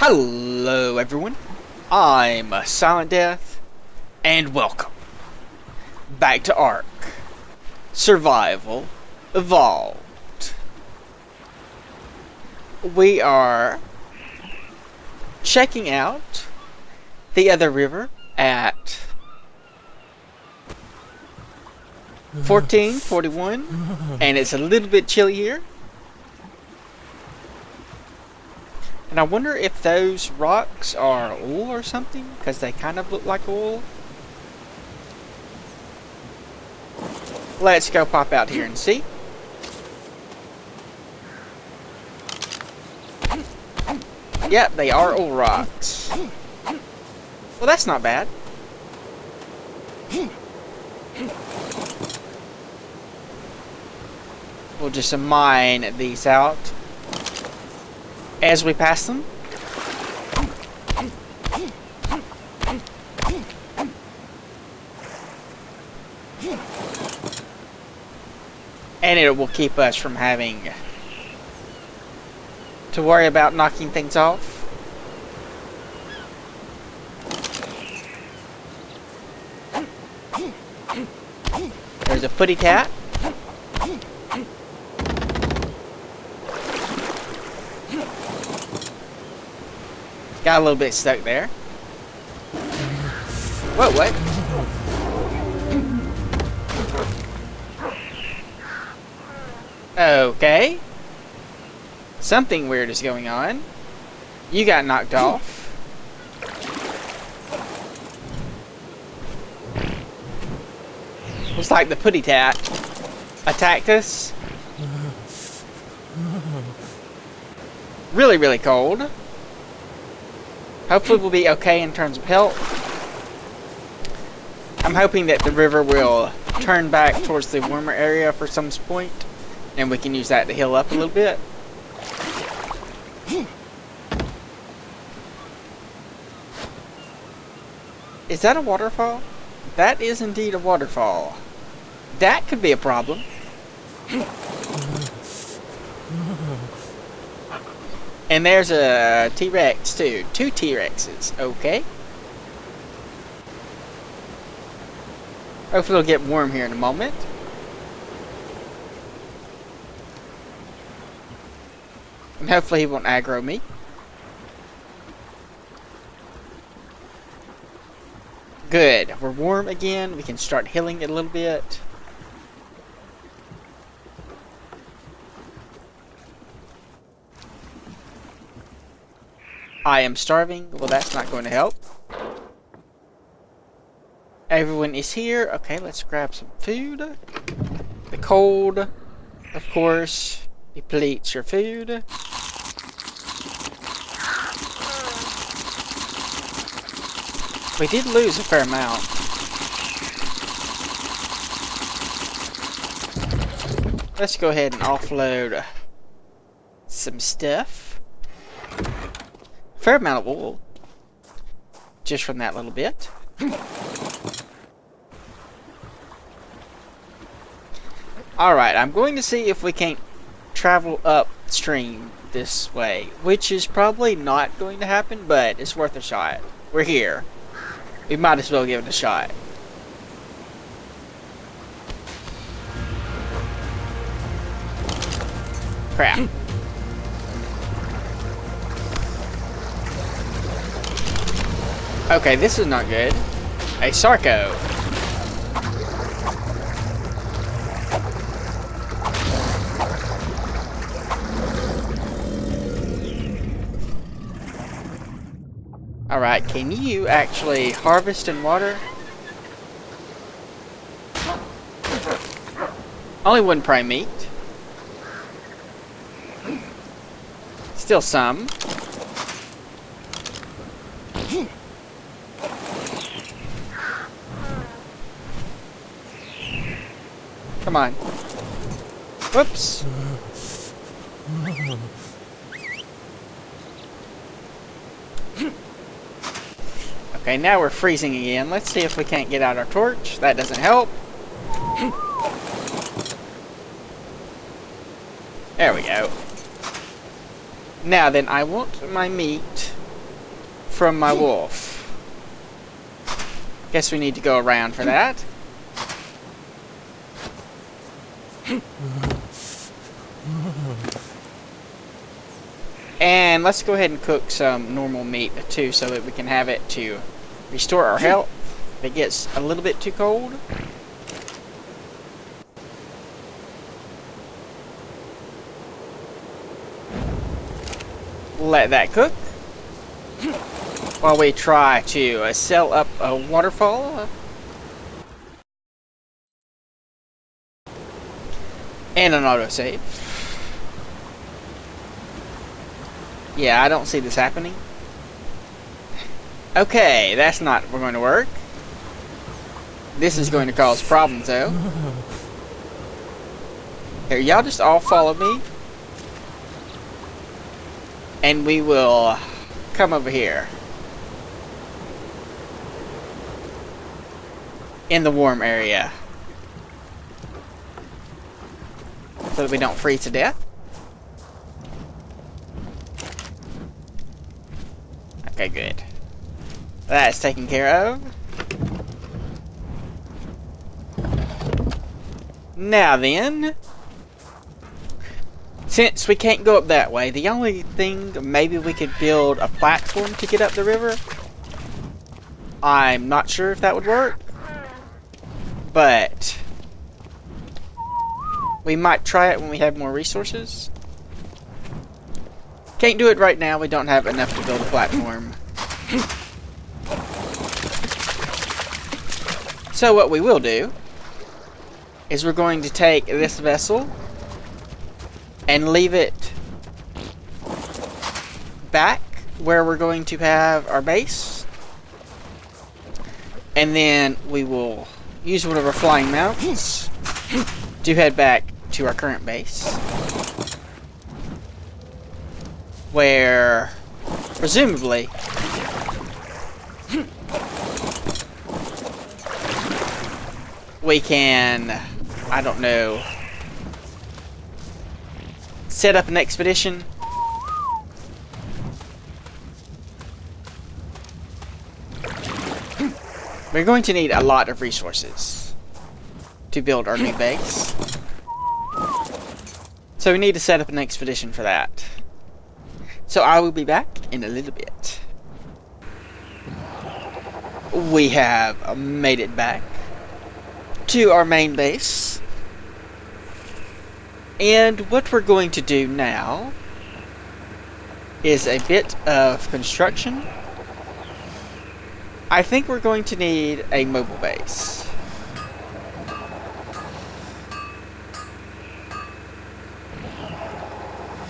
Hello everyone, I'm silentdeth, and welcome back to ARK Survival Evolved. We are checking out the other river at 1441, and it's a little bit chilly here. And I wonder if those rocks are oil or something, because they kind of look like oil. Let's go pop out here and see. Yep, they are oil rocks. Well, that's not bad. We'll just mine these out as we pass them. And it will keep us from having to worry about knocking things off. There's a footy cat. Got a little bit stuck there. Whoa, what? Okay. Something weird is going on. You got knocked off. Looks like the putty tat attacked us. Really, really cold. Hopefully we'll be okay in terms of health. I'm hoping that the river will turn back towards the warmer area for some point, and we can use that to heal up a little bit. Is that a waterfall? That is indeed a waterfall. That could be a problem. And there's a T-Rex too. 2 T-Rexes. Okay. Hopefully it'll get warm here in a moment. And hopefully he won't aggro me. Good. We're warm again. We can start healing it a little bit. I am starving. Well, that's not going to help. Everyone is here. Okay, let's grab some food. The cold, of course, depletes your food. We did lose a fair amount. Let's go ahead and offload some stuff. Fair amount of wool, just from that little bit. Alright, I'm going to see if we can't travel upstream this way, which is probably not going to happen, but it's worth a shot. We're here. We might as well give it a shot. Crap. Okay, this is not good. A Sarco. Alright, can you actually harvest and water? Only 1 prey meat. Still some. Come on. Whoops. Okay, now we're freezing again. Let's see if we can't get out our torch. That doesn't help. There we go. Now then, I want my meat from my wolf. Guess we need to go around for that. And let's go ahead and cook some normal meat too, so that we can have it to restore our health if it gets a little bit too cold. Let that cook while we try to sell up a waterfall and an autosave. Yeah, I don't see this happening. Okay, that's not going to work. This is going to cause problems though. Here, y'all just all follow me. And we will come over here. In the warm area. So that we don't freeze to death. Okay, good. That's taken care of. Now then, since we can't go up that way, the only thing, maybe we could build a platform to get up the river. I'm not sure if that would work, but we might try it when we have more resources. Can't do it right now, we don't have enough to build a platform. So what we will do is we're going to take this vessel and leave it back where we're going to have our base. And then we will use one of our flying mounts to head back to our current base, where presumably we can, I don't know, set up an expedition. We're going to need a lot of resources to build our new base. So we need to set up an expedition for that. So I will be back in a little bit. We have made it back to our main base. And what we're going to do now is a bit of construction. I think we're going to need a mobile base.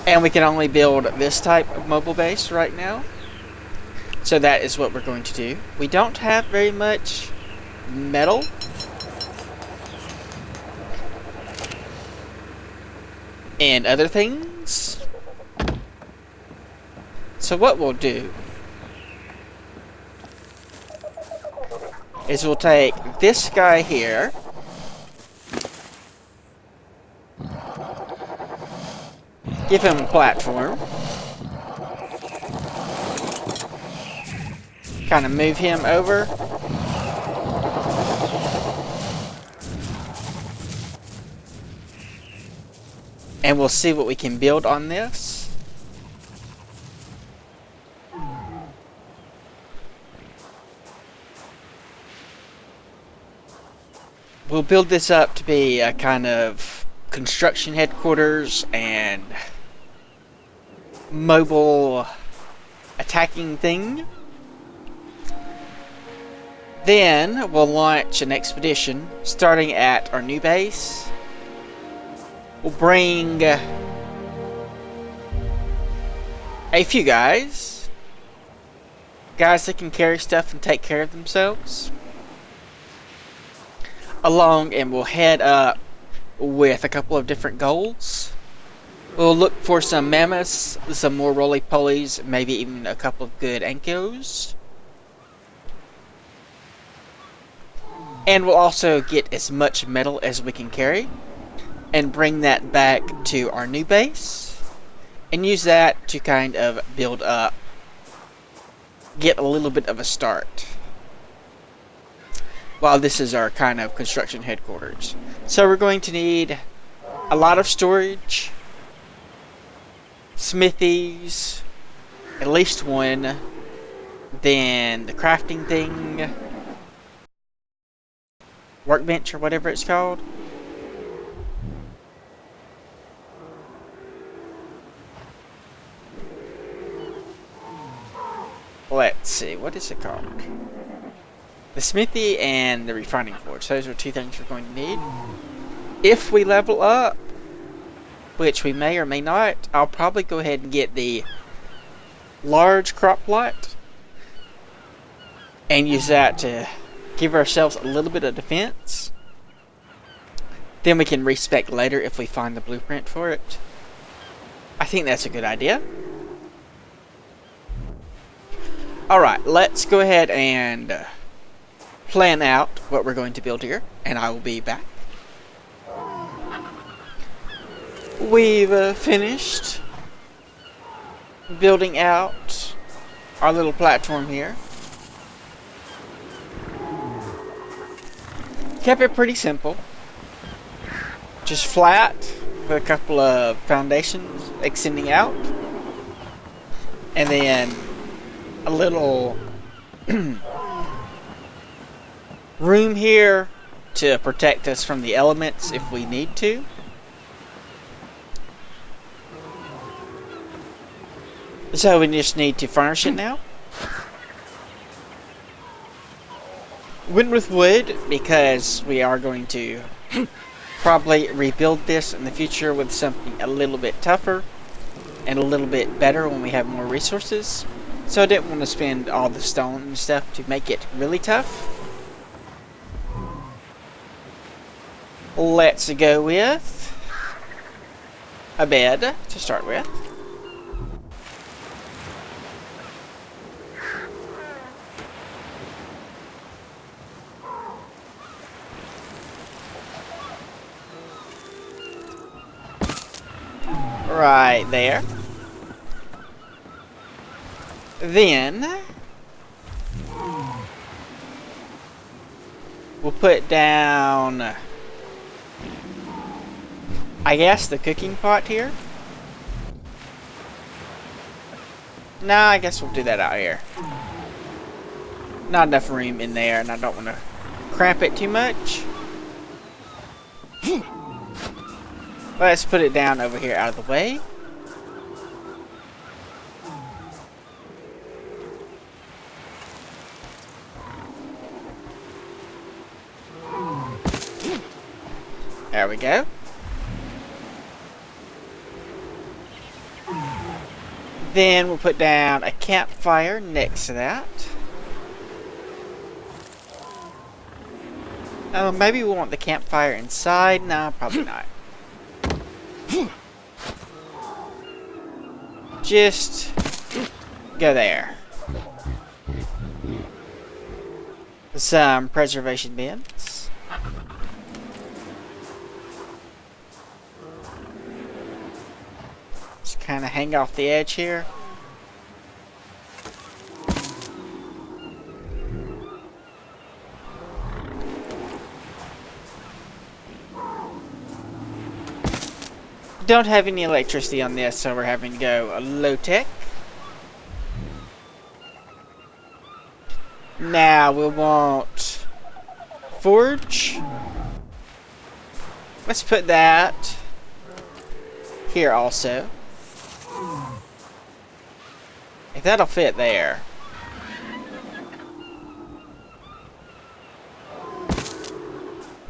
And we can only build this type of mobile base right now. So that is what we're going to do. We don't have very much metal. And other things. So what we'll do is we'll take this guy here, give him a platform, kind of move him over, and we'll see what we can build on this. We'll build this up to be a kind of construction headquarters and mobile attacking thing. Then we'll launch an expedition starting at our new base. We'll bring a few guys that can carry stuff and take care of themselves along, and we'll head up with a couple of different goals. We'll look for some mammoths, some more roly-polies, maybe even a couple of good ankos. And we'll also get as much metal as we can carry and bring that back to our new base and use that to kind of build up get a little bit of a start. While this is our kind of construction headquarters. So we're going to need a lot of storage, smithies, at least one, then the crafting thing, workbench or whatever it's called. Let's see, what is it called? The smithy and the refining forge. Those are two things we're going to need. If we level up, which we may or may not, I'll probably go ahead and get the large crop plot and use that to give ourselves a little bit of defense. Then we can respec later if we find the blueprint for it. I think that's a good idea. Alright, let's go ahead and plan out what we're going to build here, and I will be back. We've finished building out our little platform here. Kept it pretty simple. Just flat with a couple of foundations extending out. And then a little room here to protect us from the elements if we need to. So we just need to furnish it now. Went with wood because we are going to probably rebuild this in the future with something a little bit tougher and a little bit better when we have more resources. So I didn't want to spend all the stone and stuff to make it really tough. Let's go with a bed to start with. Right there. Then we'll put down, I guess, the cooking pot here. Nah, I guess we'll do that out here. Not enough room in there, and I don't want to cramp it too much. Let's put it down over here out of the way. There we go. Then we'll put down a campfire next to that. Oh, maybe we want the campfire inside. No, probably not. Just go there. Some preservation bins. Just kind of hang off the edge here. Don't have any electricity on this, so we're having to go low tech. Now we'll want forge. Let's put that here also. If that'll fit there.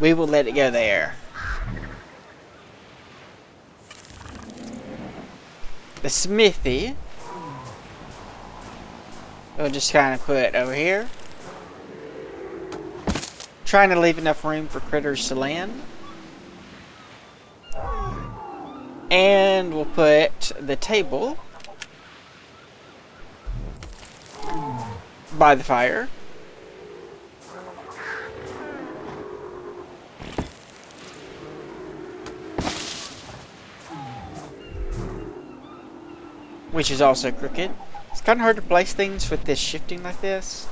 We will let it go there. The smithy, we'll just kind of put over here. Trying to leave enough room for critters to land. And we'll put the table by the fire. Which is also crooked. It's kind of hard to place things with this shifting like this.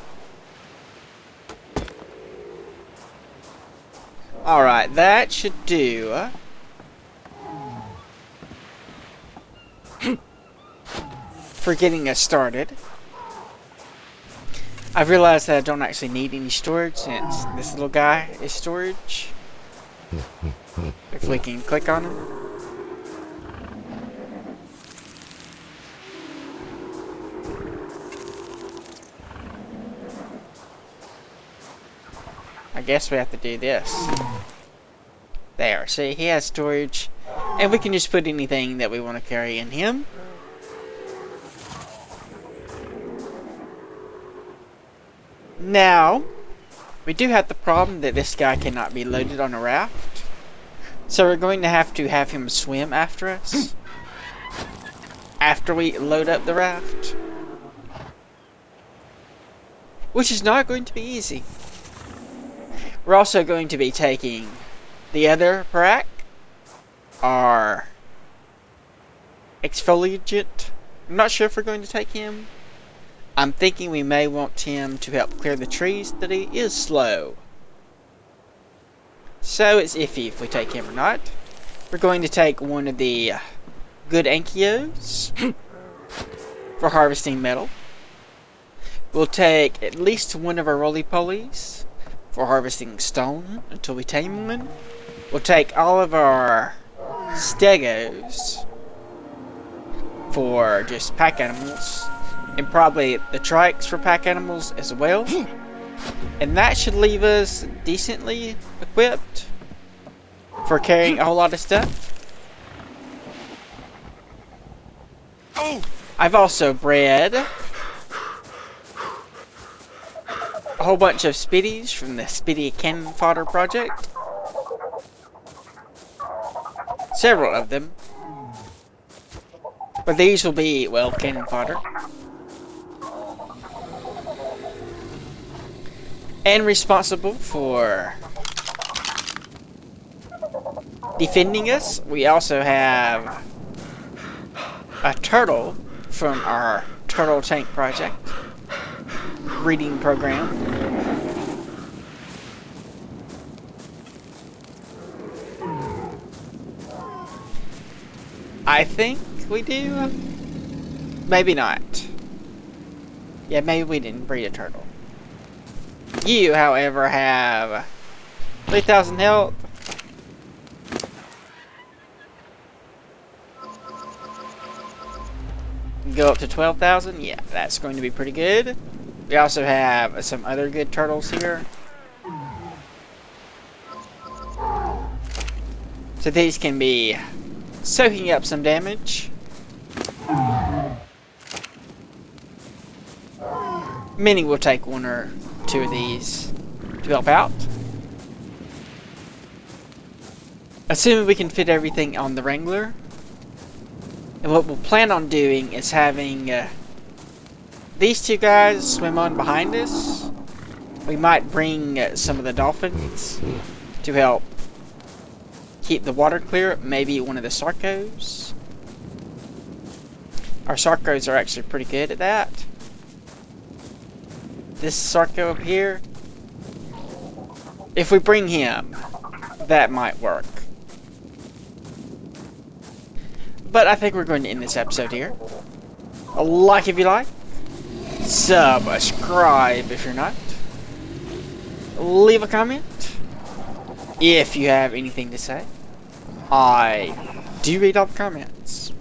Alright, that should do. For getting us started. I've realized that I don't actually need any storage since this little guy is storage. If we can click on him. I guess we have to do this. There, see, he has storage. And we can just put anything that we want to carry in him. Now, we do have the problem that this guy cannot be loaded on a raft. So we're going to have him swim after us. After we load up the raft. Which is not going to be easy. We're also going to be taking the other parac, our exfoliant. I'm not sure if we're going to take him. I'm thinking we may want him to help clear the trees, that he is slow. So it's iffy if we take him or not. We're going to take one of the good Ankios for harvesting metal. We'll take at least one of our roly-polies for harvesting stone until we tame one. We'll take all of our stegos for just pack animals. And probably the trikes for pack animals as well. And that should leave us decently equipped for carrying a whole lot of stuff. I've also bred a whole bunch of spiddies from the Spiddy Cannon Fodder project. Several of them. But these will be, well, cannon fodder. And responsible for defending us, we also have a turtle from our turtle tank project breeding program. I think we do. Maybe not. Yeah, maybe we didn't breed a turtle. You, however, have 3,000 health. Go up to 12,000. Yeah, that's going to be pretty good. We also have some other good turtles here. So these can be soaking up some damage. Meaning we'll take one or two of these to help out. Assuming we can fit everything on the Wrangler. And what we'll plan on doing is having these two guys swim on behind us. We might bring some of the dolphins to help keep the water clear. Maybe one of the Sarcos. Our Sarcos are actually pretty good at that. This Sarco up here, if we bring him, that might work. But I think we're going to end this episode here. A like if you like. Subscribe if you're not. Leave a comment if you have anything to say. I do read all the comments.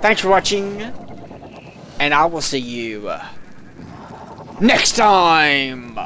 Thanks for watching, and I will see you next time!